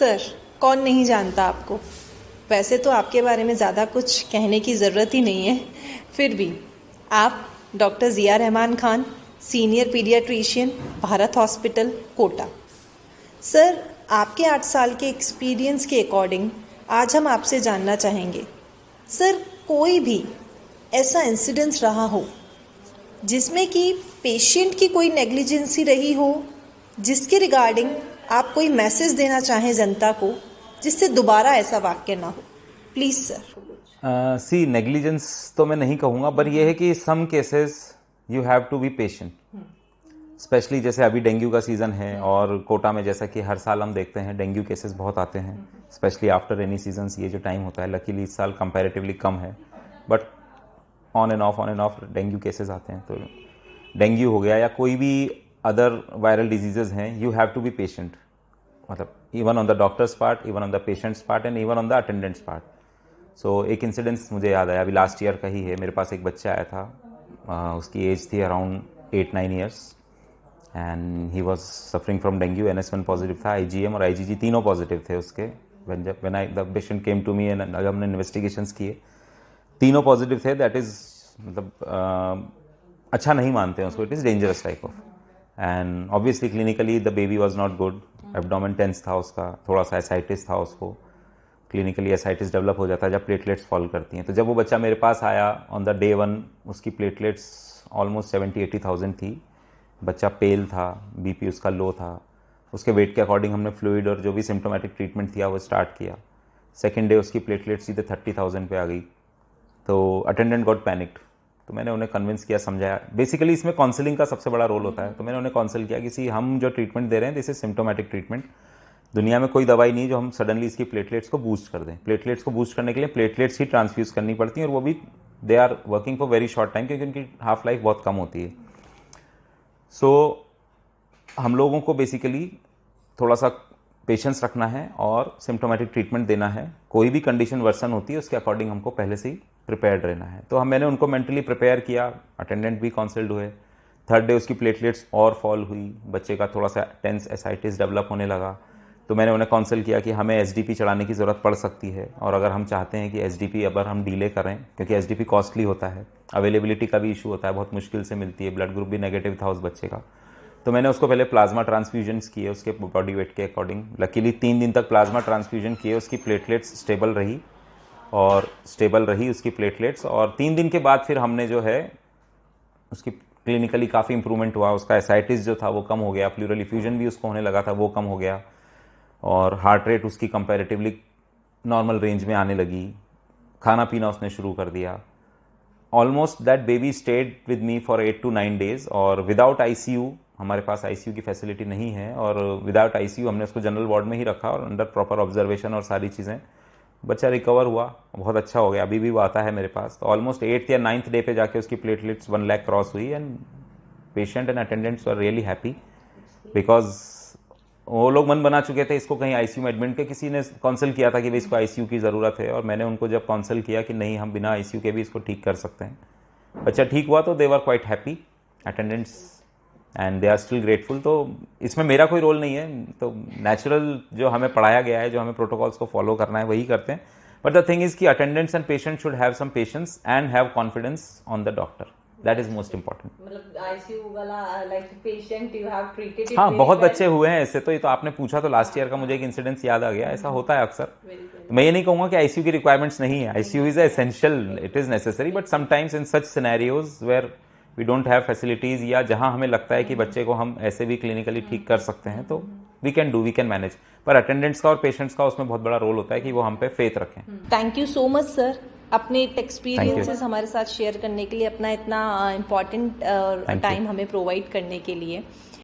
Sir, कौन नहीं जानता आपको। वैसे तो आपके बारे में ज़्यादा कुछ कहने की ज़रूरत ही नहीं है, फिर भी आप doctor Zia Rahman Khan, senior paediatrician, Bharat hospital, Kota. Sir, आपके 8 साल के एक्सपीरियंस के अकॉर्डिंग आज हम आपसे जानना चाहेंगे, सर, कोई भी ऐसा इंसिडेंस रहा हो जिसमें कि पेशेंट की कोई नेग्लिजेंसी रही हो, जिसके रिगार्डिंग आप कोई मैसेज देना चाहें जनता को, जिससे दोबारा ऐसा वाक्य ना हो। Please sir. सी नेग्लिजेंस तो मैं नहीं कहूँगा, पर यह है कि some cases you have to be patient. Specially जैसे अभी डेंगू का सीज़न है और कोटा में जैसा कि हर साल हम देखते हैं डेंगू केसेस बहुत आते हैं, स्पेशली आफ्टर रेनी सीजन्स। ये जो टाइम होता है, लकीली इस साल कंपैरेटिवली कम है, but on and off dengue cases आते हैं। तो डेंगू हो गया या कोई भी अदर वायरल डिजीजेज हैं, you have to be patient. मतलब even on the doctor's part, even on the patient's part and even on the attendants' part. So एक इंसिडेंस मुझे याद आया, अभी लास्ट ईयर का ही है। मेरे पास एक बच्चा आया था, उसकी एज थी around 8-9 years and he was suffering from dengue. NS1 positive था, IgM और IgG तीनों पॉजिटिव थे उसके। The patient came to me and जब हमने इन्वेस्टिगेशंस किए, तीनों पॉजिटिव थे। दैट इज मतलब अच्छा नहीं मानते हैं उसको, it is dangerous type of. And obviously clinically the baby was not good. Abdomen tense था उसका, थोड़ा सा एसाइटिस था उसको। क्लिनिकली एसाइटिस डेवलप हो जाता है जब प्लेटलेट्स फॉल करती हैं। तो जब वो बच्चा मेरे पास आया ऑन द डे 1, उसकी प्लेटलेट्स ऑलमोस्ट 70-80,000 थी। बच्चा पेल था, BP उसका लो था। उसके वेट के अकॉर्डिंग हमने फ्लूइड और जो भी सिम्टोमेटिक ट्रीटमेंट किया वो स्टार्ट किया। सेकेंड डे उसकी प्लेटलेट्स सीधे 30,000 पे आ गई। तो अटेंडेंट गॉट पैनिक्ड। तो मैंने उन्हें कन्विंस किया, समझाया। बेसिकली इसमें काउंसलिंग का सबसे बड़ा रोल होता है। तो मैंने उन्हें काउंसिल किया कि सी, हम जो ट्रीटमेंट दे रहे हैं दिस इज सिम्टोमेटिक ट्रीटमेंट। दुनिया में कोई दवाई नहीं जो हम सडनली इसकी प्लेटलेट्स को बूस्ट कर दें। प्लेटलेट्स को बूस्ट करने के लिए प्लेटलेट्स ही ट्रांसफ्यूज करनी पड़ती हैं, और वो भी they are working for very short time, क्योंकि उनकी हाफ लाइफ बहुत कम होती है। सो हम लोगों को बेसिकली थोड़ा सा पेशेंस रखना है और सिम्टोमेटिक ट्रीटमेंट देना है। कोई भी कंडीशन वर्सन होती है उसके अकॉर्डिंग हमको पहले से ही प्रिपेयर्ड रहना है। तो मैंने उनको मेंटली प्रिपेयर किया, अटेंडेंट भी काउंसल्ड हुए। थर्ड डे उसकी प्लेटलेट्स और फॉल हुई, बच्चे का थोड़ा सा टेंस एसाइटिस डेवलप होने लगा। तो मैंने उन्हें काउंसिल किया कि हमें SDP चढ़ाने की ज़रूरत पड़ सकती है, और अगर हम चाहते हैं कि SDP अगर हम डिले करें, क्योंकि SDP कॉस्टली होता है, अवेलेबिलिटी का भी इशू होता है, बहुत मुश्किल से मिलती है, ब्लड ग्रुप भी नेगेटिव था उस बच्चे का। तो मैंने उसको पहले प्लाज्मा ट्रांसफ्यूजन्स किए उसके बॉडी वेट के अकॉर्डिंग। लकीली 3 दिन तक प्लाज्मा ट्रांसफ्यूजन किए, उसकी प्लेटलेट्स स्टेबल रही उसकी प्लेटलेट्स। और 3 दिन के बाद फिर हमने जो है उसकी क्लिनिकली काफ़ी इंप्रूवमेंट हुआ। उसका एसाइटिस जो था वो कम हो गया, प्लूरल इफ्यूजन भी उसको होने लगा था, वो कम हो गया, और हार्ट रेट उसकी कंपैरेटिवली नॉर्मल रेंज में आने लगी। खाना पीना उसने शुरू कर दिया। Almost that baby stayed with me for 8 to 9 days, और विदाउट ICU, हमारे पास ICU की फैसिलिटी नहीं है, और विदाउट ICU हमने उसको जनरल वार्ड में ही रखा और अंडर प्रॉपर ऑब्जर्वेशन और सारी चीज़ें। बच्चा रिकवर हुआ, बहुत अच्छा हो गया, अभी भी वो आता है मेरे पास। तो ऑलमोस्ट 8th या 9th डे पे जाके उसकी प्लेटलेट्स 1 लाख क्रॉस हुई, and patient and attendants are really happy, because वो लोग मन बना चुके थे इसको कहीं ICU में एडमिट के। किसी ने काउंसिल किया था कि भाई इसको ICU की ज़रूरत है, और मैंने उनको जब काउंसिल किया कि नहीं, हम बिना ICU के भी इसको ठीक कर सकते हैं, बच्चा ठीक हुआ, तो they were quite happy attendants, and they are still grateful. तो इसमें मेरा कोई रोल नहीं है। तो नेचुरल जो हमें पढ़ाया गया है, जो हमें प्रोटोकॉल्स को फॉलो करना है, वही करते हैं। बट द थिंग इज कि attendants and patient should have some patience and have confidence on the doctor. That is most important. मतलब ICU वाला like patient you have treated it. हाँ, बहुत बच्चे हुए हैं ऐसे। तो ये तो आपने पूछा तो लास्ट ईयर का मुझे एक इंसिडेंस याद आ गया। ऐसा होता है अक्सर। मैं ये नहीं कहूँगा कि ICU की रिक्वायरमेंट्स नहीं है, ICU is essential, it is necessary, but sometimes in such scenarios where we don't have facilities, या जहां हमें लगता है कि बच्चे को हम ऐसे भी क्लिनिकली ठीक कर सकते हैं, तो वी कैन मैनेज। पर अटेंडेंट्स का और पेशेंट्स का उसमें बहुत बड़ा रोल होता है कि वो हम पे फेथ रखें। Thank you so much sir, अपने एक्सपीरियंसेस हमारे साथ शेयर करने के लिए, अपना इतना इम्पॉर्टेंट टाइम हमें प्रोवाइड करने के लिए।